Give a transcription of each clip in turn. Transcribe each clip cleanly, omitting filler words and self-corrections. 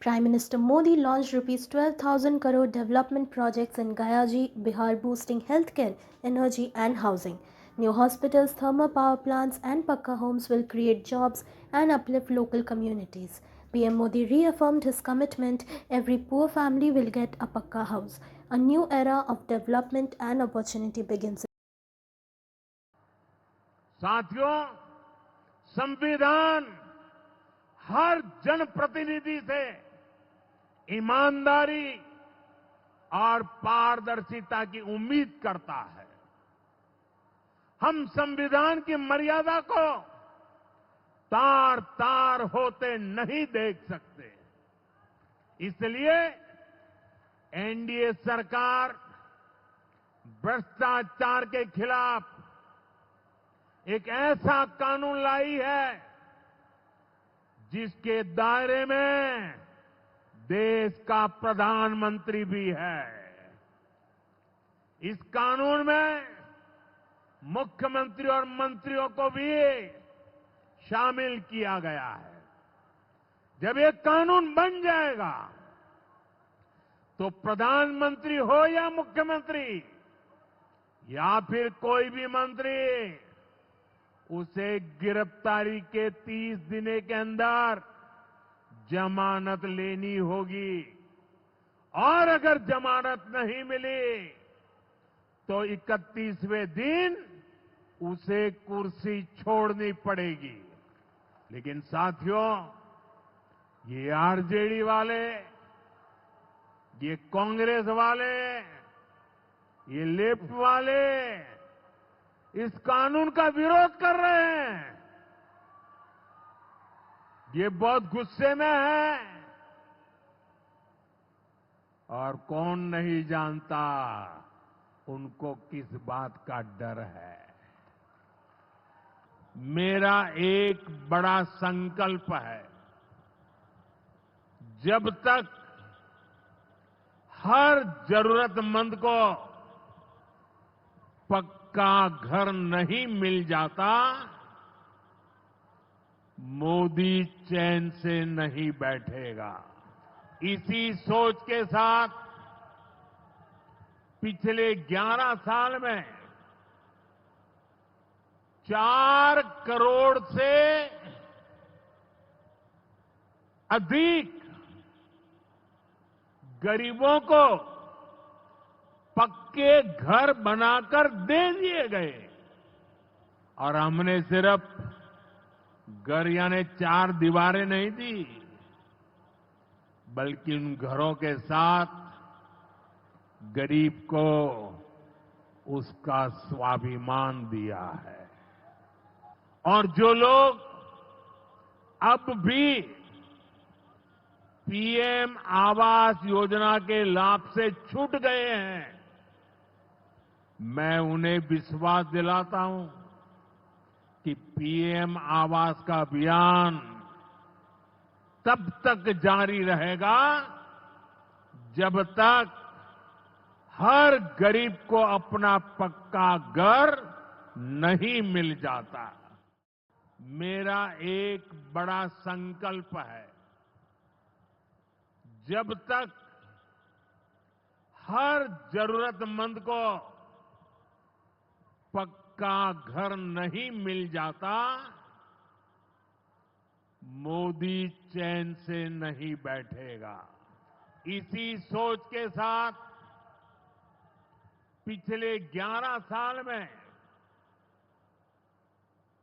Prime Minister Modi launched rupees 12,000 crore development projects in Gayaji, Bihar, boosting healthcare, energy and housing. New hospitals, thermal power plants and Pakka homes will create jobs and uplift local communities. PM Modi reaffirmed his commitment: every poor family will get a Pakka house. A new era of development and opportunity begins. साथियों, संविधान हर जनप्रतिनिधि से ईमानदारी और पारदर्शिता की उम्मीद करता है। हम संविधान की मर्यादा को तार तार होते नहीं देख सकते। इसलिए एनडीए सरकार भ्रष्टाचार के खिलाफ एक ऐसा कानून लाई है जिसके दायरे में देश का प्रधानमंत्री भी है। इस कानून में मुख्यमंत्री और मंत्रियों को भी शामिल किया गया है। जब ये कानून बन जाएगा तो प्रधानमंत्री हो या मुख्यमंत्री या फिर कोई भी मंत्री, उसे गिरफ्तारी के 30 दिन के अंदर जमानत लेनी होगी और अगर जमानत नहीं मिली तो 31वें दिन उसे कुर्सी छोड़नी पड़ेगी। लेकिन साथियों, ये आरजेडी वाले, ये कांग्रेस वाले, ये लेफ्ट वाले इस कानून का विरोध कर रहे हैं। ये बहुत गुस्से में है और कौन नहीं जानता उनको किस बात का डर है। मेरा एक बड़ा संकल्प है, जब तक हर जरूरतमंद को पक्का घर नहीं मिल जाता, मोदी चैन से नहीं बैठेगा। इसी सोच के साथ पिछले 11 साल में 4 करोड़ से अधिक गरीबों को पक्के घर बनाकर दे दिए गए और हमने सिर्फ घर यानी 4 दीवारें नहीं दी, बल्कि उन घरों के साथ गरीब को उसका स्वाभिमान दिया है। और जो लोग अब भी पीएम आवास योजना के लाभ से छूट गए हैं, मैं उन्हें विश्वास दिलाता हूं कि पीएम आवास का अभियान तब तक जारी रहेगा जब तक हर गरीब को अपना पक्का घर नहीं मिल जाता। मेरा एक बड़ा संकल्प है, जब तक हर जरूरतमंद को पक्का घर नहीं मिल जाता, मोदी चैन से नहीं बैठेगा। इसी सोच के साथ पिछले 11 साल में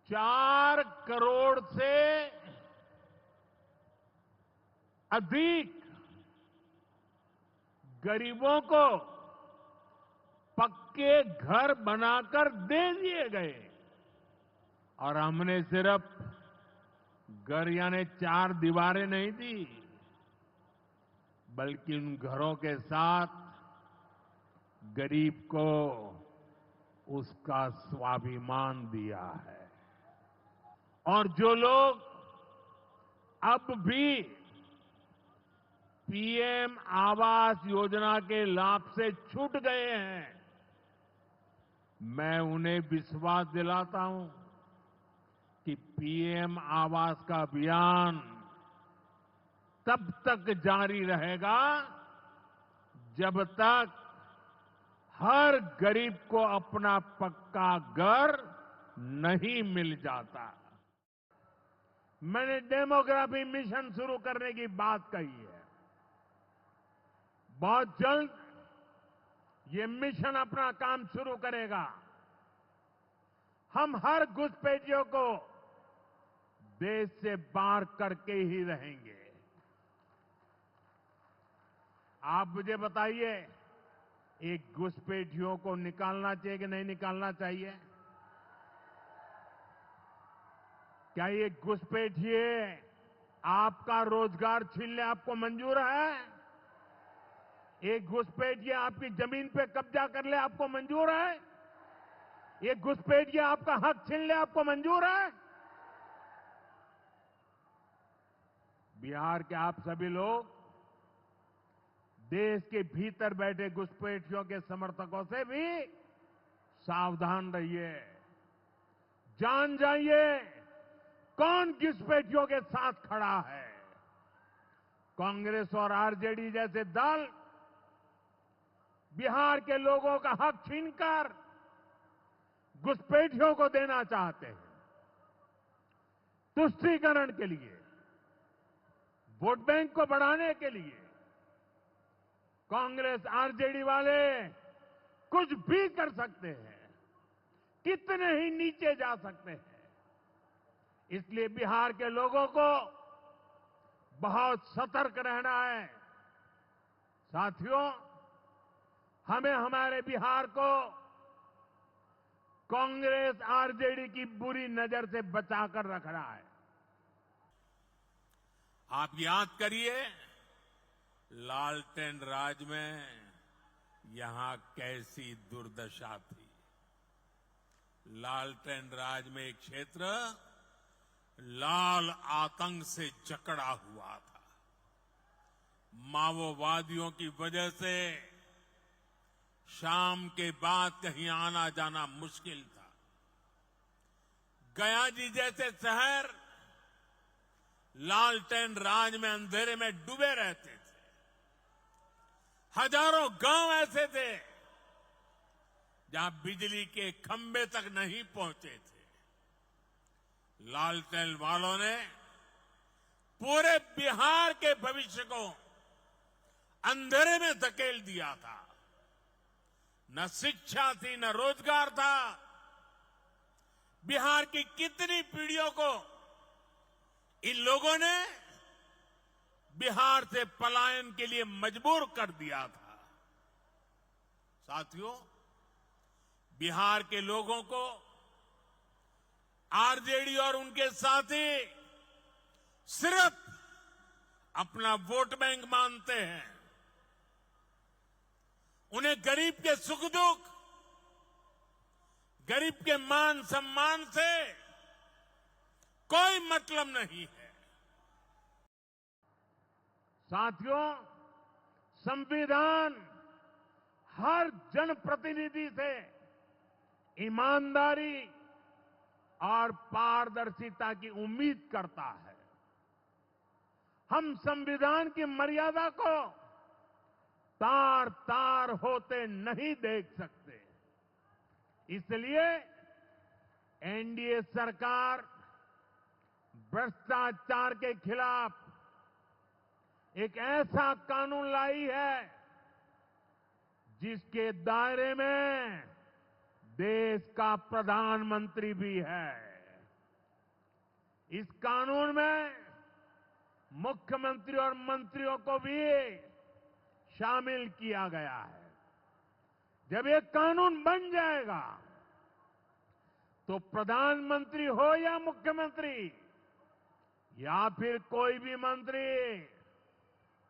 4 करोड़ से अधिक गरीबों को पक्के घर बनाकर दे दिए गए और हमने सिर्फ घर यानी 4 दीवारें नहीं दी, बल्कि उन घरों के साथ गरीब को उसका स्वाभिमान दिया है। और जो लोग अब भी पीएम आवास योजना के लाभ से छूट गए हैं, मैं उन्हें विश्वास दिलाता हूं कि पीएम आवास का अभियान तब तक जारी रहेगा जब तक हर गरीब को अपना पक्का घर नहीं मिल जाता। मैंने डेमोग्राफी मिशन शुरू करने की बात कही है। बहुत जल्द ये मिशन अपना काम शुरू करेगा। हम हर घुसपैठियों को देश से बाहर करके ही रहेंगे। आप मुझे बताइए, एक घुसपैठियों को निकालना चाहिए कि नहीं निकालना चाहिए? क्या ये घुसपैठिए आपका रोजगार छीन ले आपको मंजूर है? एक घुसपैठिए आपकी जमीन पे कब्जा कर ले आपको मंजूर है? एक घुसपैठिए आपका हक छीन ले आपको मंजूर है? बिहार के आप सभी लोग देश के भीतर बैठे घुसपैठियों के समर्थकों से भी सावधान रहिए। जान जाइए कौन घुसपैठियों के साथ खड़ा है। कांग्रेस और आरजेडी जैसे दल बिहार के लोगों का हक छीनकर घुसपैठियों को देना चाहते हैं। तुष्टीकरण के लिए, वोट बैंक को बढ़ाने के लिए कांग्रेस आरजेडी वाले कुछ भी कर सकते हैं, कितने ही नीचे जा सकते हैं। इसलिए बिहार के लोगों को बहुत सतर्क रहना है। साथियों, हमें हमारे बिहार को कांग्रेस आरजेडी की बुरी नजर से बचाकर रखना है। आप याद करिए, लालटेन राज में यहां कैसी दुर्दशा थी। लालटेन राज में एक क्षेत्र लाल आतंक से जकड़ा हुआ था। माओवादियों की वजह से शाम के बाद कहीं आना जाना मुश्किल था। गया जी जैसे शहर लालटेन राज में अंधेरे में डूबे रहते थे। हजारों गांव ऐसे थे जहां बिजली के खंभे तक नहीं पहुंचे थे। लालटेन वालों ने पूरे बिहार के भविष्य को अंधेरे में धकेल दिया था। न शिक्षा थी, न रोजगार था। बिहार की कितनी पीढ़ियों को इन लोगों ने बिहार से पलायन के लिए मजबूर कर दिया था। साथियों, बिहार के लोगों को आरजेडी और उनके साथी सिर्फ अपना वोट बैंक मानते हैं। उन्हें गरीब के सुख दुख, गरीब के मान सम्मान से कोई मतलब नहीं है। साथियों, संविधान हर जनप्रतिनिधि से ईमानदारी और पारदर्शिता की उम्मीद करता है। हम संविधान की मर्यादा को तार तार होते नहीं देख सकते। इसलिए एनडीए सरकार भ्रष्टाचार के खिलाफ एक ऐसा कानून लाई है जिसके दायरे में देश का प्रधानमंत्री भी है। इस कानून में मुख्यमंत्री और मंत्रियों को भी शामिल किया गया है। जब ये कानून बन जाएगा तो प्रधानमंत्री हो या मुख्यमंत्री या फिर कोई भी मंत्री,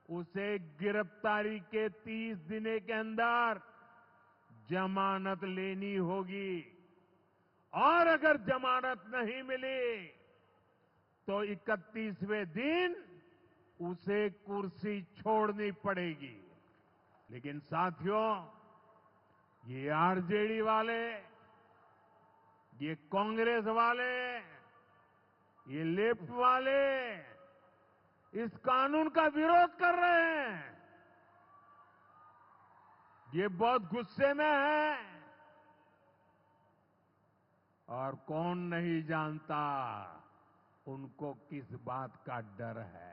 उसे गिरफ्तारी के 30 दिन के अंदर जमानत लेनी होगी और अगर जमानत नहीं मिली तो 31वें दिन उसे कुर्सी छोड़नी पड़ेगी। लेकिन साथियों, ये आरजेडी वाले, ये कांग्रेस वाले, ये लेफ्ट वाले इस कानून का विरोध कर रहे हैं, ये बहुत गुस्से में है। और कौन नहीं जानता उनको किस बात का डर है।